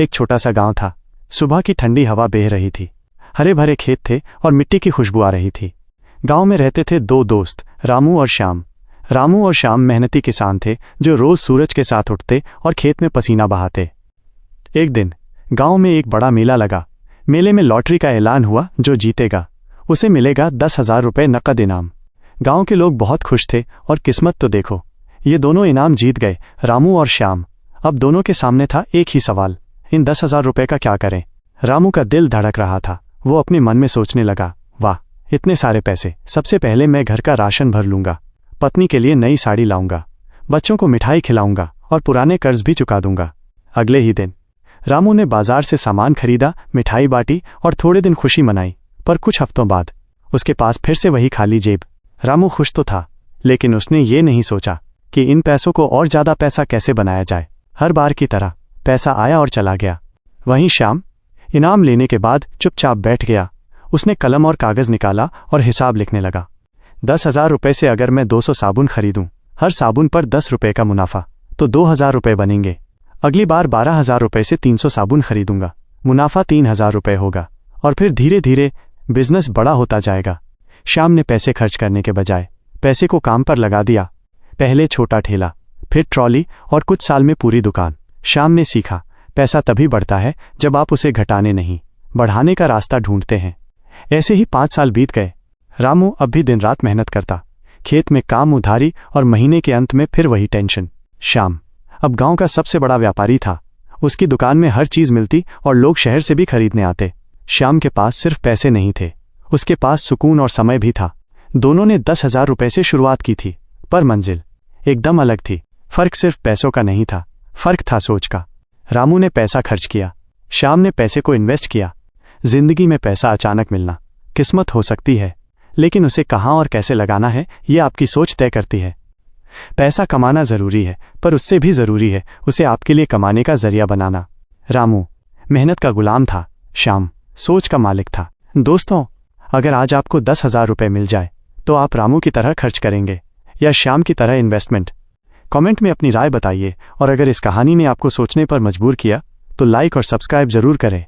एक छोटा सा गांव था। सुबह की ठंडी हवा बह रही थी, हरे भरे खेत थे और मिट्टी की खुशबू आ रही थी। गांव में रहते थे दो दोस्त, रामू और श्याम। रामू और श्याम मेहनती किसान थे जो रोज सूरज के साथ उठते और खेत में पसीना बहाते। एक दिन गांव में एक बड़ा मेला लगा। मेले में लॉटरी का ऐलान हुआ, जो जीतेगा उसे मिलेगा 10,000 रुपये नकद इनाम। गांव के लोग बहुत खुश थे और किस्मत तो देखो, ये दोनों इनाम जीत गए, रामू और श्याम। अब दोनों के सामने था एक ही सवाल, इन 10,000 रुपये का क्या करें। रामू का दिल धड़क रहा था। वो अपने मन में सोचने लगा, वाह इतने सारे पैसे, सबसे पहले मैं घर का राशन भर लूंगा, पत्नी के लिए नई साड़ी लाऊंगा, बच्चों को मिठाई खिलाऊंगा और पुराने कर्ज भी चुका दूंगा। अगले ही दिन रामू ने बाजार से सामान खरीदा, मिठाई बांटी और थोड़े दिन खुशी मनाई। पर कुछ हफ्तों बाद उसके पास फिर से वही खाली जेब। रामू खुश तो था, लेकिन उसने ये नहीं सोचा कि इन पैसों को और ज्यादा पैसा कैसे बनाया जाए। हर बार की तरह पैसा आया और चला गया। वहीं श्याम इनाम लेने के बाद चुपचाप बैठ गया। उसने कलम और कागज निकाला और हिसाब लिखने लगा। 10,000 रुपये से अगर मैं 200 साबुन खरीदूं, हर साबुन पर 10 रुपये का मुनाफा, तो 2,000 रुपये बनेंगे। अगली बार 12,000 रुपये से 300 साबुन खरीदूंगा, मुनाफा 3,000 रुपये होगा। और फिर धीरे धीरे बिजनेस बड़ा होता जाएगा। श्याम ने पैसे खर्च करने के बजाय पैसे को काम पर लगा दिया। पहले छोटा ठेला, फिर ट्रॉली और कुछ साल में पूरी दुकान। श्याम ने सीखा, पैसा तभी बढ़ता है जब आप उसे घटाने नहीं, बढ़ाने का रास्ता ढूंढते हैं। ऐसे ही 5 साल बीत गए। रामू अब भी दिन रात मेहनत करता, खेत में काम, उधारी और महीने के अंत में फिर वही टेंशन। श्याम अब गांव का सबसे बड़ा व्यापारी था। उसकी दुकान में हर चीज मिलती और लोग शहर से भी खरीदने आते। श्याम के पास सिर्फ पैसे नहीं थे, उसके पास सुकून और समय भी था। दोनों ने 10,000 रुपये से शुरुआत की थी, पर मंजिल एकदम अलग थी। फर्क सिर्फ पैसों का नहीं था, फर्क था सोच का। रामू ने पैसा खर्च किया, श्याम ने पैसे को इन्वेस्ट किया। जिंदगी में पैसा अचानक मिलना किस्मत हो सकती है, लेकिन उसे कहाँ और कैसे लगाना है ये आपकी सोच तय करती है। पैसा कमाना जरूरी है, पर उससे भी जरूरी है उसे आपके लिए कमाने का जरिया बनाना। रामू मेहनत का गुलाम था, श्याम सोच का मालिक था। दोस्तों, अगर आज आपको 10,000 रुपये मिल जाए तो आप रामू की तरह खर्च करेंगे या श्याम की तरह इन्वेस्टमेंट? कमेंट में अपनी राय बताइए, और अगर इस कहानी ने आपको सोचने पर मजबूर किया तो लाइक और सब्सक्राइब जरूर करें।